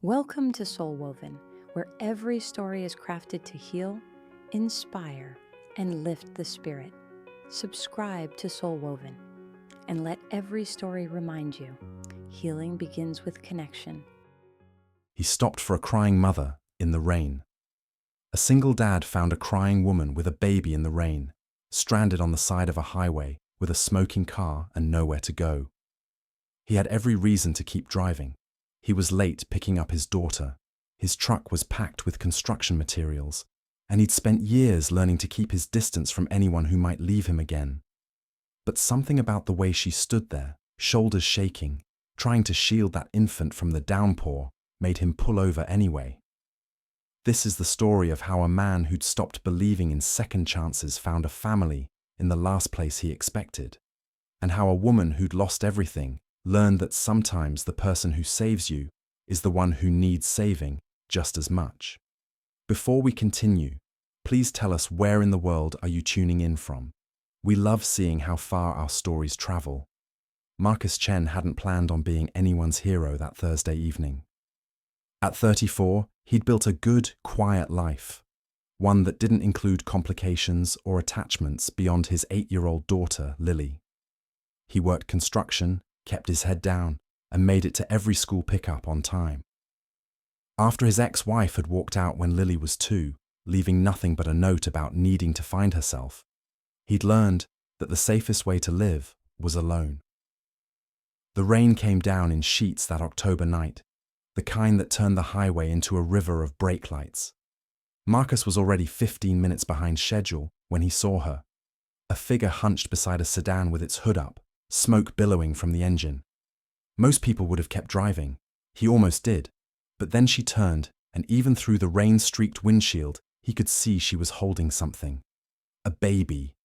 Welcome to Soul Woven, where every story is crafted to heal, inspire, and lift the spirit. Subscribe to Soul Woven, and let every story remind you, healing begins with connection. He stopped for a crying mother in the rain. A single dad found a crying woman with a baby in the rain, stranded on the side of a highway with a smoking car and nowhere to go. He had every reason to keep driving. He was late picking up his daughter. His truck was packed with construction materials, and he'd spent years learning to keep his distance from anyone who might leave him again. But something about the way she stood there, shoulders shaking, trying to shield that infant from the downpour, made him pull over anyway. This is the story of how a man who'd stopped believing in second chances found a family in the last place he expected, and how a woman who'd lost everything learned that sometimes the person who saves you is the one who needs saving just as much. Before we continue, please tell us where in the world are you tuning in from. We love seeing how far our stories travel. Marcus Chen hadn't planned on being anyone's hero that Thursday evening. At 34, he'd built a good, quiet life, one that didn't include complications or attachments beyond his 8-year-old daughter, Lily. He worked construction, kept his head down, and made it to every school pickup on time. After his ex-wife had walked out when Lily was 2, leaving nothing but a note about needing to find herself, he'd learned that the safest way to live was alone. The rain came down in sheets that October night, the kind that turned the highway into a river of brake lights. Marcus was already 15 minutes behind schedule when he saw her, a figure hunched beside a sedan with its hood up, smoke billowing from the engine. Most people would have kept driving. He almost did. But then she turned, and even through the rain-streaked windshield, he could see she was holding something. A baby.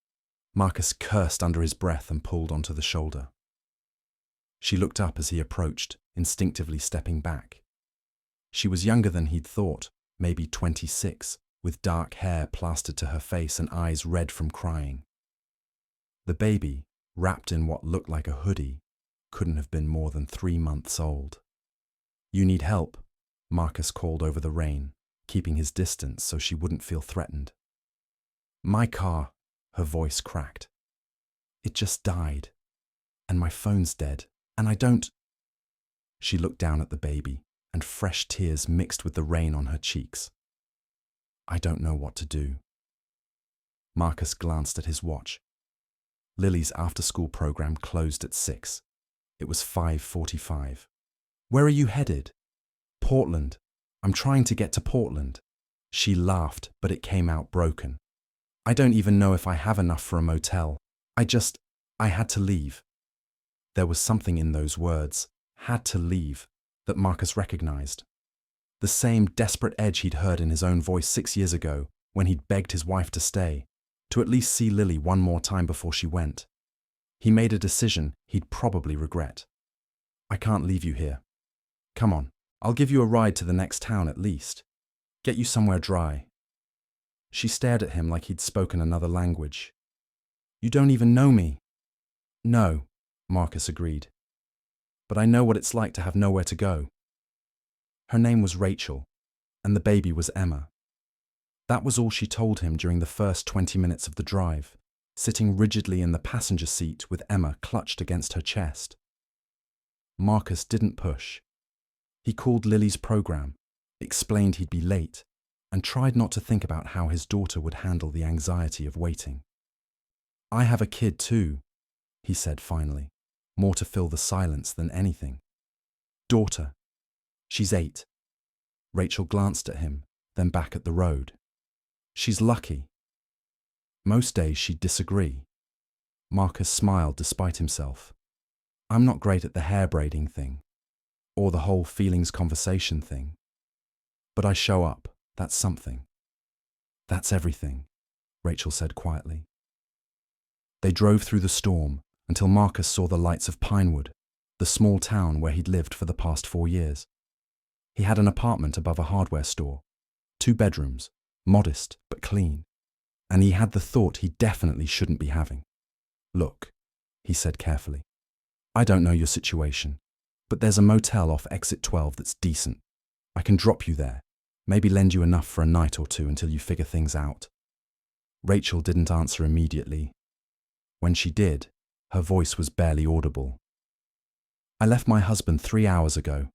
Marcus cursed under his breath and pulled onto the shoulder. She looked up as he approached, instinctively stepping back. She was younger than he'd thought, maybe 26, with dark hair plastered to her face and eyes red from crying. The baby, wrapped in what looked like a hoodie, couldn't have been more than 3 months old. "You need help," Marcus called over the rain, keeping his distance so she wouldn't feel threatened. "My car," her voice cracked. "It just died. And my phone's dead, and I don't—" She looked down at the baby, and fresh tears mixed with the rain on her cheeks. "I don't know what to do." Marcus glanced at his watch. Lily's after-school program closed at 6. It was 5:45. "Where are you headed?" "Portland. I'm trying to get to Portland." She laughed, but it came out broken. "I don't even know if I have enough for a motel. I had to leave." There was something in those words, "had to leave," that Marcus recognized. The same desperate edge he'd heard in his own voice 6 years ago when he'd begged his wife to stay, to at least see Lily one more time before she went. He made a decision he'd probably regret. "I can't leave you here. Come on, I'll give you a ride to the next town at least. Get you somewhere dry." She stared at him like he'd spoken another language. "You don't even know me." "No," Marcus agreed. "But I know what it's like to have nowhere to go." Her name was Rachel, and the baby was Emma. That was all she told him during the first 20 minutes of the drive, sitting rigidly in the passenger seat with Emma clutched against her chest. Marcus didn't push. He called Lily's program, explained he'd be late, and tried not to think about how his daughter would handle the anxiety of waiting. "I have a kid too," he said finally, more to fill the silence than anything. "Daughter. She's 8. Rachel glanced at him, then back at the road. "She's lucky." Most days she'd disagree. Marcus smiled despite himself. "I'm not great at the hair braiding thing, or the whole feelings conversation thing. But I show up, that's something." "That's everything," Rachel said quietly. They drove through the storm until Marcus saw the lights of Pinewood, the small town where he'd lived for the past 4 years. He had an apartment above a hardware store, 2 bedrooms, modest but clean, and he had the thought he definitely shouldn't be having. "Look," he said carefully, "I don't know your situation, but there's a motel off exit 12 that's decent. I can drop you there, maybe lend you enough for a night or two until you figure things out. Rachel didn't answer immediately. When she did, her voice was barely audible. I left my husband 3 hours ago,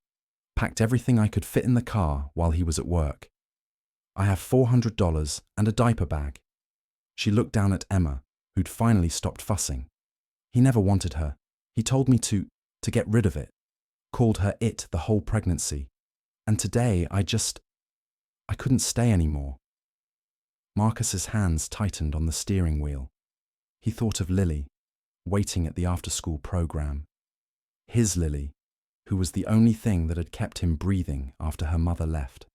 packed everything I could fit in the car while he was at work. I have $400 and a diaper bag. She looked down at Emma, who'd finally stopped fussing. He never wanted her. He told me to get rid of it, called her it the whole pregnancy. And today I couldn't stay anymore. Marcus's hands tightened on the steering wheel. He thought of Lily, waiting at the after-school program. His Lily, who was the only thing that had kept him breathing after her mother left.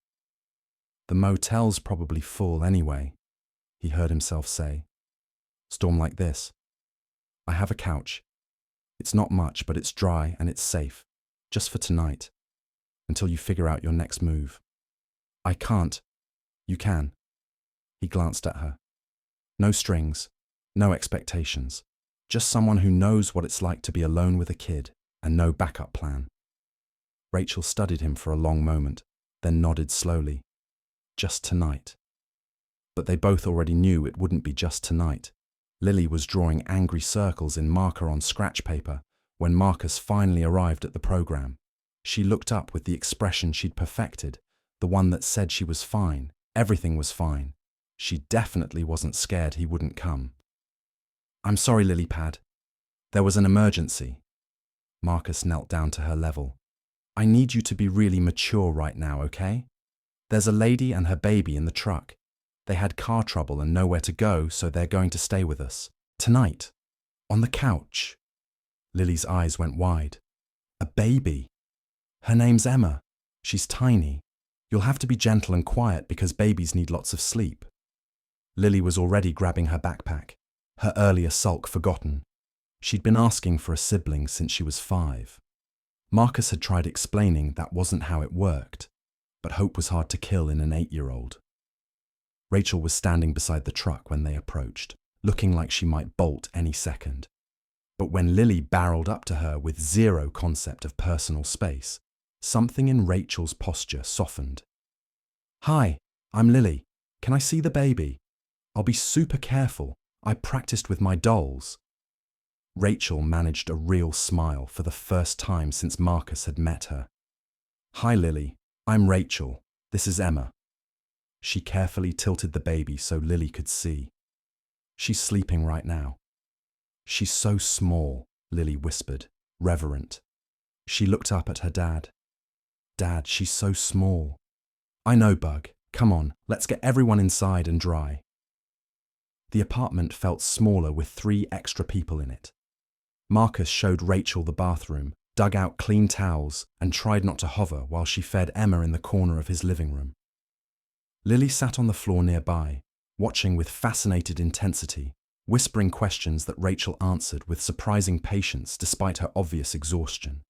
The motel's probably full anyway, he heard himself say. Storm like this. I have a couch. It's not much, but it's dry and it's safe, just for tonight, until you figure out your next move. I can't. You can. He glanced at her. No strings, no expectations, just someone who knows what it's like to be alone with a kid and no backup plan. Rachel studied him for a long moment, then nodded slowly. Just tonight. But they both already knew it wouldn't be just tonight. Lily was drawing angry circles in marker on scratch paper when Marcus finally arrived at the program. She looked up with the expression she'd perfected, the one that said she was fine, everything was fine. She definitely wasn't scared he wouldn't come. I'm sorry, Lilypad. There was an emergency. Marcus knelt down to her level. I need you to be really mature right now, okay? There's a lady and her baby in the truck. They had car trouble and nowhere to go, so they're going to stay with us. Tonight. On the couch. Lily's eyes went wide. A baby. Her name's Emma. She's tiny. You'll have to be gentle and quiet because babies need lots of sleep. Lily was already grabbing her backpack, her earlier sulk forgotten. She'd been asking for a sibling since she was 5. Marcus had tried explaining that wasn't how it worked, but hope was hard to kill in an 8-year-old. Rachel was standing beside the truck when they approached, looking like she might bolt any second. But when Lily barreled up to her with zero concept of personal space, something in Rachel's posture softened. Hi, I'm Lily. Can I see the baby? I'll be super careful. I practiced with my dolls. Rachel managed a real smile for the first time since Marcus had met her. Hi, Lily. I'm Rachel. This is Emma. She carefully tilted the baby so Lily could see. She's sleeping right now. She's so small, Lily whispered, reverent. She looked up at her dad. Dad, she's so small. I know, Bug. Come on, let's get everyone inside and dry. The apartment felt smaller with 3 extra people in it. Marcus showed Rachel the bathroom, dug out clean towels, and tried not to hover while she fed Emma in the corner of his living room. Lily sat on the floor nearby, watching with fascinated intensity, whispering questions that Rachel answered with surprising patience despite her obvious exhaustion.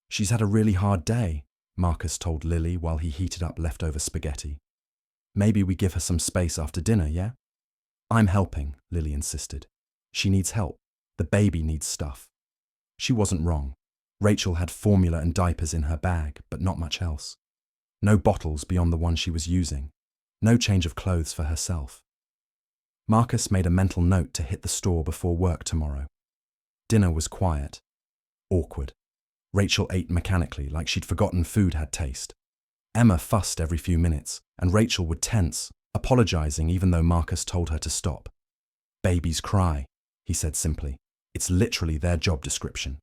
She's had a really hard day, Marcus told Lily while he heated up leftover spaghetti. Maybe we give her some space after dinner, yeah? I'm helping, Lily insisted. She needs help. The baby needs stuff. She wasn't wrong. Rachel had formula and diapers in her bag, but not much else. No bottles beyond the one she was using. No change of clothes for herself. Marcus made a mental note to hit the store before work tomorrow. Dinner was quiet. Awkward. Rachel ate mechanically like she'd forgotten food had taste. Emma fussed every few minutes, and Rachel would tense, apologizing even though Marcus told her to stop. Babies cry, he said simply. It's literally their job description.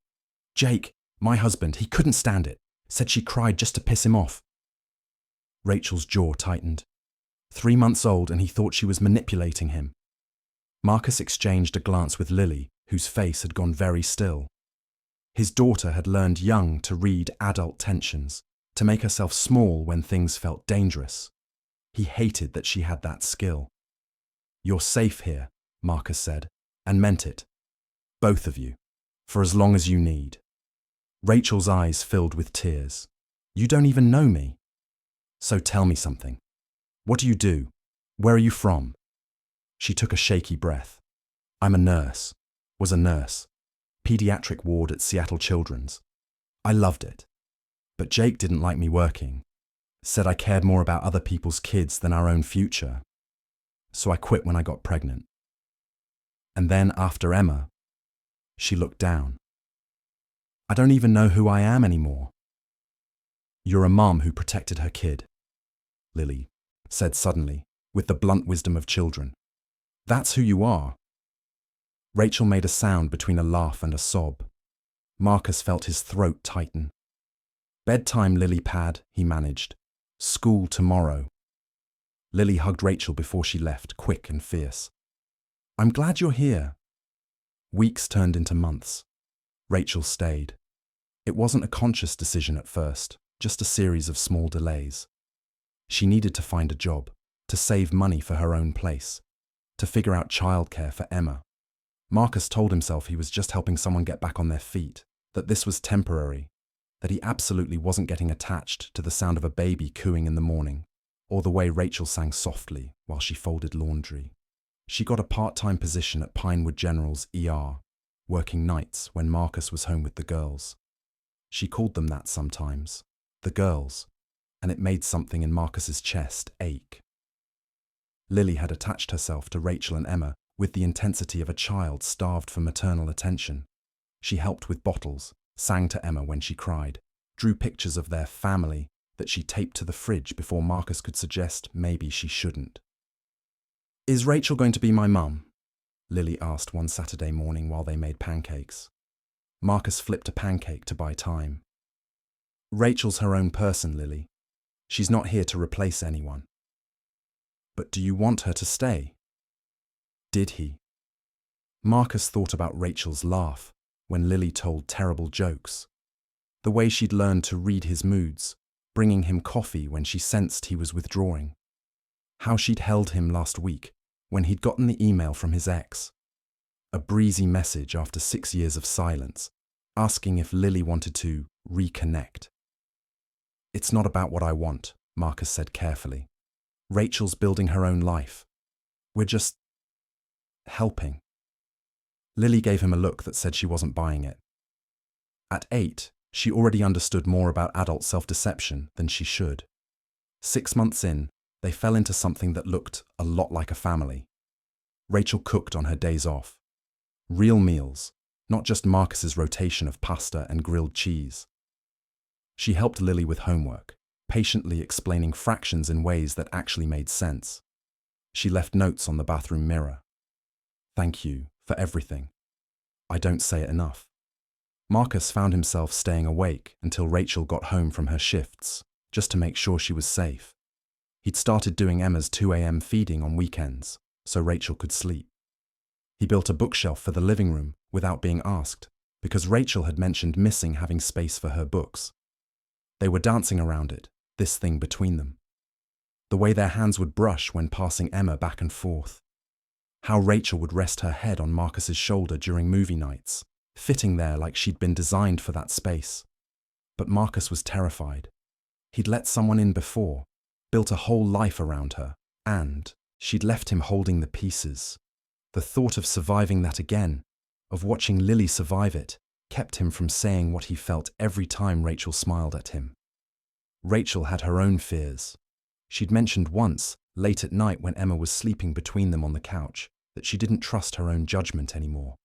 Jake, my husband, he couldn't stand it. Said she cried just to piss him off. Rachel's jaw tightened. 3 months old and he thought she was manipulating him. Marcus exchanged a glance with Lily, whose face had gone very still. His daughter had learned young to read adult tensions, to make herself small when things felt dangerous. He hated that she had that skill. You're safe here, Marcus said, and meant it. Both of you, for as long as you need. Rachel's eyes filled with tears. You don't even know me. So tell me something. What do you do? Where are you from? She took a shaky breath. I'm a nurse. Was a nurse. Pediatric ward at Seattle Children's. I loved it. But Jake didn't like me working. Said I cared more about other people's kids than our own future. So I quit when I got pregnant. And then after Emma, she looked down. I don't even know who I am anymore. You're a mom who protected her kid, Lily said suddenly, with the blunt wisdom of children. That's who you are. Rachel made a sound between a laugh and a sob. Marcus felt his throat tighten. Bedtime, Lily Pad, he managed. School tomorrow. Lily hugged Rachel before she left, quick and fierce. I'm glad you're here. Weeks turned into months. Rachel stayed. It wasn't a conscious decision at first, just a series of small delays. She needed to find a job, to save money for her own place, to figure out childcare for Emma. Marcus told himself he was just helping someone get back on their feet, that this was temporary, that he absolutely wasn't getting attached to the sound of a baby cooing in the morning, or the way Rachel sang softly while she folded laundry. She got a part-time position at Pinewood General's ER, working nights when Marcus was home with the girls. She called them that sometimes, the girls, and it made something in Marcus's chest ache. Lily had attached herself to Rachel and Emma with the intensity of a child starved for maternal attention. She helped with bottles, sang to Emma when she cried, drew pictures of their family that she taped to the fridge before Marcus could suggest maybe she shouldn't. Is Rachel going to be my mum? Lily asked one Saturday morning while they made pancakes. Marcus flipped a pancake to buy time. Rachel's her own person, Lily. She's not here to replace anyone. But do you want her to stay? Did he? Marcus thought about Rachel's laugh when Lily told terrible jokes, the way she'd learned to read his moods, bringing him coffee when she sensed he was withdrawing, how she'd held him last week when he'd gotten the email from his ex, a breezy message after 6 years of silence, asking if Lily wanted to reconnect. It's not about what I want, Marcus said carefully. Rachel's building her own life. We're just helping. Lily gave him a look that said she wasn't buying it. At 8, she already understood more about adult self-deception than she should. 6 months in, they fell into something that looked a lot like a family. Rachel cooked on her days off. Real meals, not just Marcus's rotation of pasta and grilled cheese. She helped Lily with homework, patiently explaining fractions in ways that actually made sense. She left notes on the bathroom mirror. Thank you for everything. I don't say it enough. Marcus found himself staying awake until Rachel got home from her shifts, just to make sure she was safe. He'd started doing Emma's 2 a.m. feeding on weekends, so Rachel could sleep. He built a bookshelf for the living room without being asked, because Rachel had mentioned missing having space for her books. They were dancing around it, this thing between them. The way their hands would brush when passing Emma back and forth. How Rachel would rest her head on Marcus's shoulder during movie nights, fitting there like she'd been designed for that space. But Marcus was terrified. He'd let someone in before, built a whole life around her, and she'd left him holding the pieces. The thought of surviving that again, of watching Lily survive it, kept him from saying what he felt every time Rachel smiled at him. Rachel had her own fears. She'd mentioned once, late at night when Emma was sleeping between them on the couch, that she didn't trust her own judgment anymore.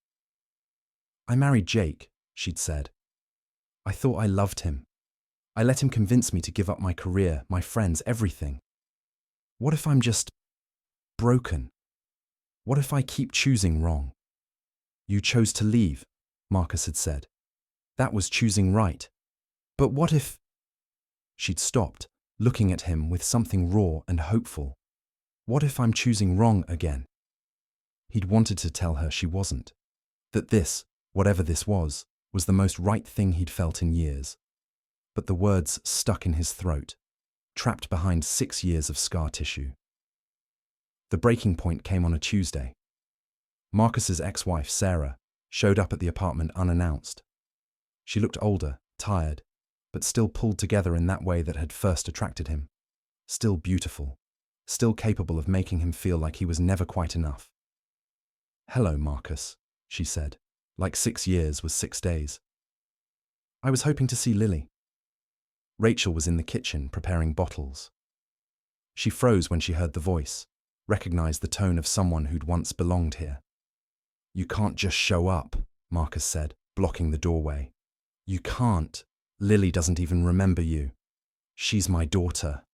I married Jake, she'd said. I thought I loved him. I let him convince me to give up my career, my friends, everything. What if I'm just broken? What if I keep choosing wrong? You chose to leave, Marcus had said. That was choosing right. But what if... She'd stopped, looking at him with something raw and hopeful. What if I'm choosing wrong again? He'd wanted to tell her she wasn't. That this, whatever this was the most right thing he'd felt in years. But the words stuck in his throat, trapped behind 6 years of scar tissue. The breaking point came on a Tuesday. Marcus's ex-wife, Sarah, showed up at the apartment unannounced. She looked older, tired, but still pulled together in that way that had first attracted him. Still beautiful, still capable of making him feel like he was never quite enough. Hello, Marcus, she said, like 6 years was 6 days. I was hoping to see Lily. Rachel was in the kitchen preparing bottles. She froze when she heard the voice, recognized the tone of someone who'd once belonged here. "You can't just show up," Marcus said, blocking the doorway. "You can't. Lily doesn't even remember you. She's my daughter.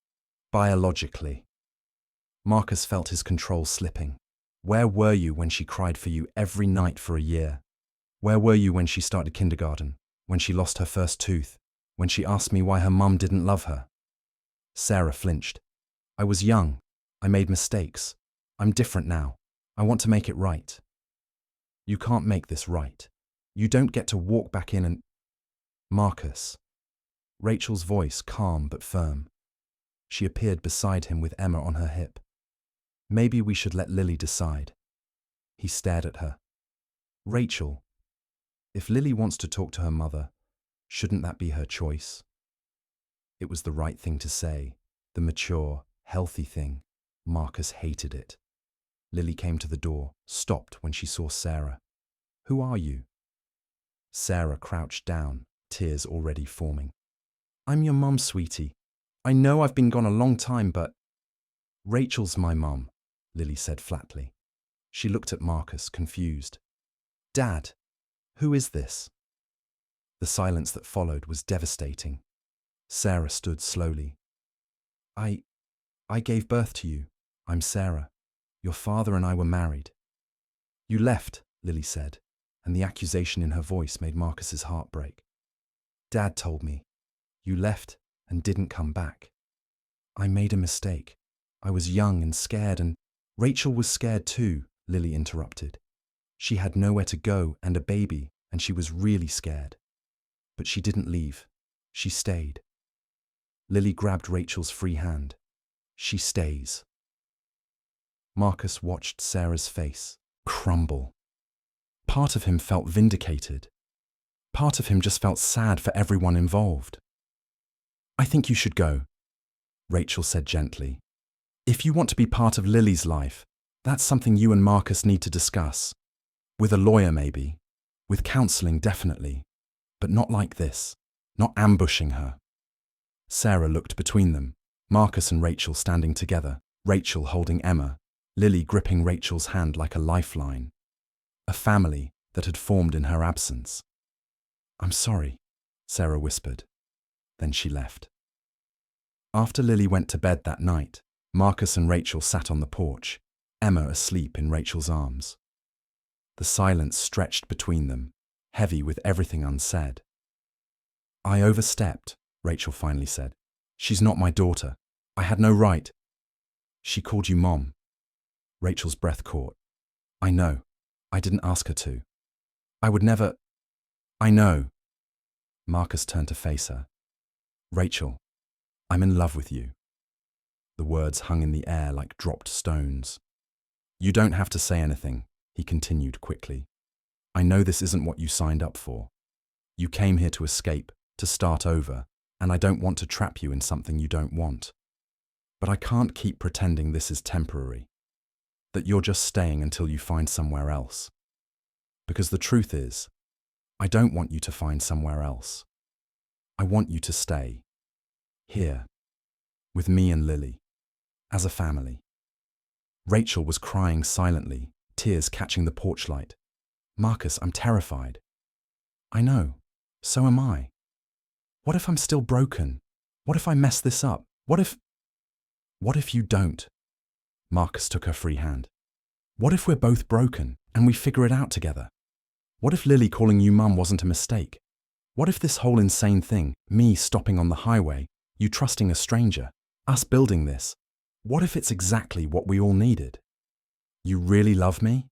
Biologically." Marcus felt his control slipping. "Where were you when she cried for you every night for a year? Where were you when she started kindergarten? When she lost her first tooth? When she asked me why her mum didn't love her?" Sarah flinched. "I was young. I made mistakes. I'm different now. I want to make it right." "You can't make this right. You don't get to walk back in and—" "Marcus." Rachel's voice calm but firm. She appeared beside him with Emma on her hip. "Maybe we should let Lily decide." He stared at her. "Rachel, if Lily wants to talk to her mother, shouldn't that be her choice?" It was the right thing to say, the mature, healthy thing. Marcus hated it. Lily came to the door, stopped when she saw Sarah. "Who are you?" Sarah crouched down, tears already forming. "I'm your mum, sweetie. I know I've been gone a long time, but—" "Rachel's my mum," Lily said flatly. She looked at Marcus, confused. "Dad, who is this?" The silence that followed was devastating. Sarah stood slowly. I gave birth to you. I'm Sarah. Your father and I were married." "You left," Lily said, and the accusation in her voice made Marcus's heart break. "Dad told me. You left and didn't come back." "I made a mistake. I was young and scared, and—" "Rachel was scared too," Lily interrupted. "She had nowhere to go and a baby, and she was really scared. But she didn't leave. She stayed." Lily grabbed Rachel's free hand. "She stays." Marcus watched Sarah's face crumble. Part of him felt vindicated. Part of him just felt sad for everyone involved. "I think you should go," Rachel said gently. "If you want to be part of Lily's life, that's something you and Marcus need to discuss. With a lawyer maybe. With counseling definitely. But not like this. Not ambushing her." Sarah looked between them, Marcus and Rachel standing together, Rachel holding Emma, Lily gripping Rachel's hand like a lifeline. A family that had formed in her absence. "I'm sorry," Sarah whispered. Then she left. After Lily went to bed that night, Marcus and Rachel sat on the porch, Emma asleep in Rachel's arms. The silence stretched between them, heavy with everything unsaid. "I overstepped," Rachel finally said. "She's not my daughter. I had no right." "She called you Mom." Rachel's breath caught. "I know. I didn't ask her to. I would never—" "I know." Marcus turned to face her. "Rachel, I'm in love with you." The words hung in the air like dropped stones. "You don't have to say anything," he continued quickly. "I know this isn't what you signed up for. You came here to escape, to start over, and I don't want to trap you in something you don't want. But I can't keep pretending this is temporary, that you're just staying until you find somewhere else. Because the truth is, I don't want you to find somewhere else. I want you to stay. Here. With me and Lily. As a family." Rachel was crying silently, tears catching the porch light. "Marcus, I'm terrified." "I know. So am I. What if I'm still broken? What if I mess this up? What if you don't?" Marcus took her free hand. "What if we're both broken and we figure it out together? What if Lily calling you Mum wasn't a mistake? What if this whole insane thing, me stopping on the highway, you trusting a stranger, us building this, what if it's exactly what we all needed? You really love me?"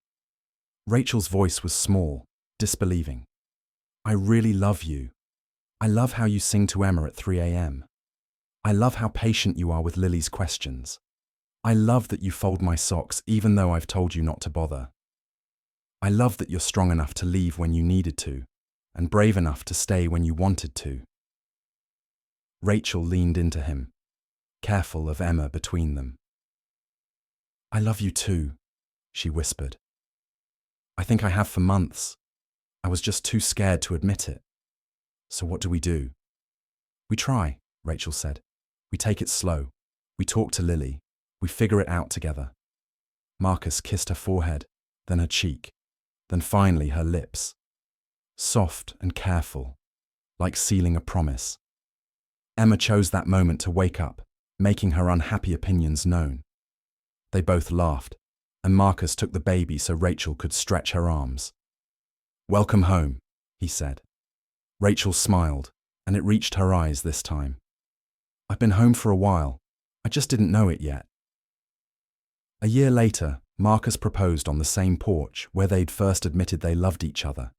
Rachel's voice was small, disbelieving. "I really love you. I love how you sing to Emma at 3 a.m. I love how patient you are with Lily's questions. I love that you fold my socks even though I've told you not to bother. I love that you're strong enough to leave when you needed to, and brave enough to stay when you wanted to." Rachel leaned into him, careful of Emma between them. "I love you too," she whispered. "I think I have for months. I was just too scared to admit it. So what do? We try, Rachel said. We take it slow. We talk to Lily. We figure it out together. Marcus kissed her forehead, then her cheek, then finally her lips. Soft and careful, like sealing a promise. Emma chose that moment to wake up, making her unhappy opinions known. They both laughed, and Marcus took the baby so Rachel could stretch her arms. Welcome home, he said. Rachel smiled, and it reached her eyes this time. I've been home for a while. I just didn't know it yet. A year later, Marcus proposed on the same porch where they'd first admitted they loved each other.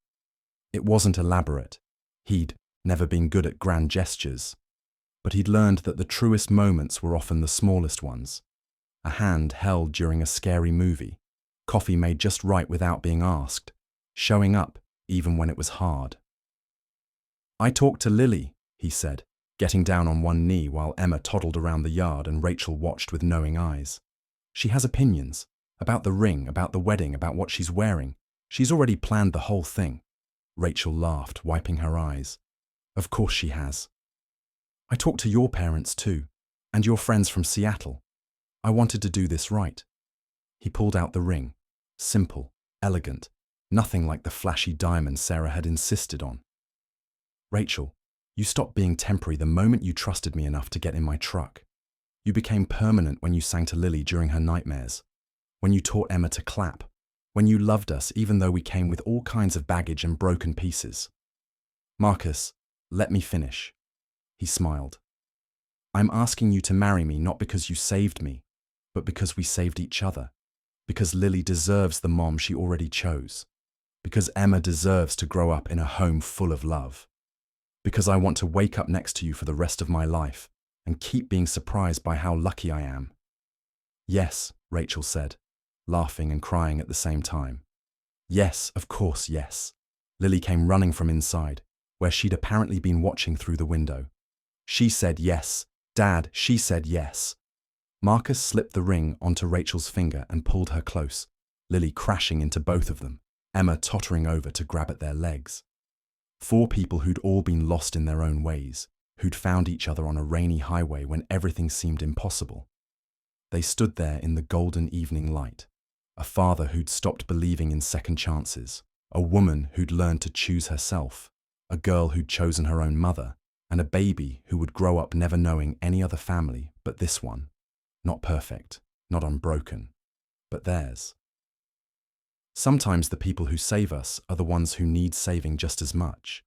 It wasn't elaborate. He'd never been good at grand gestures. But he'd learned that the truest moments were often the smallest ones. A hand held during a scary movie, coffee made just right without being asked, showing up even when it was hard. I talked to Lily, he said, getting down on one knee while Emma toddled around the yard and Rachel watched with knowing eyes. She has opinions about the ring, about the wedding, about what she's wearing. She's already planned the whole thing. Rachel laughed, wiping her eyes. Of course she has. I talked to your parents too, and your friends from Seattle. I wanted to do this right. He pulled out the ring. Simple, elegant, nothing like the flashy diamond Sarah had insisted on. Rachel, you stopped being temporary the moment you trusted me enough to get in my truck. You became permanent when you sang to Lily during her nightmares, when you taught Emma to clap, when you loved us even though we came with all kinds of baggage and broken pieces. Marcus, let me finish. He smiled. I'm asking you to marry me not because you saved me, but because we saved each other, because Lily deserves the mom she already chose, because Emma deserves to grow up in a home full of love, because I want to wake up next to you for the rest of my life and keep being surprised by how lucky I am. Yes, Rachel said, laughing and crying at the same time. Yes, of course, yes. Lily came running from inside, where she'd apparently been watching through the window. She said yes. Dad, she said yes. Marcus slipped the ring onto Rachel's finger and pulled her close, Lily crashing into both of them, Emma tottering over to grab at their legs. 4 people who'd all been lost in their own ways, who'd found each other on a rainy highway when everything seemed impossible. They stood there in the golden evening light. A father who'd stopped believing in second chances, a woman who'd learned to choose herself, a girl who'd chosen her own mother, and a baby who would grow up never knowing any other family but this one. Not perfect, not unbroken, but theirs. Sometimes the people who save us are the ones who need saving just as much.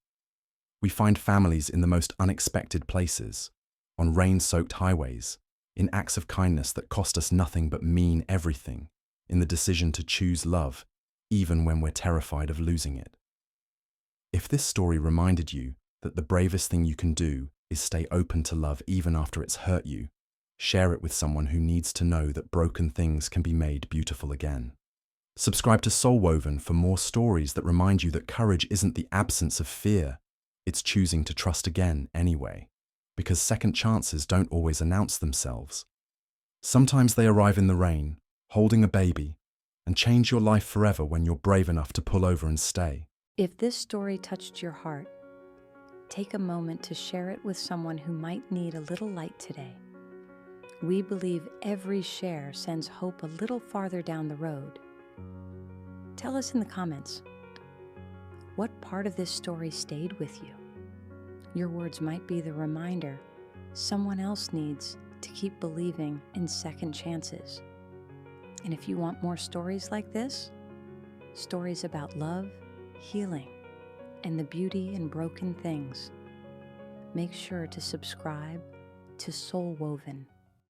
We find families in the most unexpected places, on rain-soaked highways, in acts of kindness that cost us nothing but mean everything, in the decision to choose love, even when we're terrified of losing it. If this story reminded you that the bravest thing you can do is stay open to love even after it's hurt you, share it with someone who needs to know that broken things can be made beautiful again. Subscribe to Soul Woven for more stories that remind you that courage isn't the absence of fear, it's choosing to trust again anyway, because second chances don't always announce themselves. Sometimes they arrive in the rain, holding a baby, and change your life forever when you're brave enough to pull over and stay. If this story touched your heart, take a moment to share it with someone who might need a little light today. We believe every share sends hope a little farther down the road. Tell us in the comments, what part of this story stayed with you? Your words might be the reminder someone else needs to keep believing in second chances. And if you want more stories like this, stories about love, healing, and the beauty in broken things, make sure to subscribe to Soul Woven.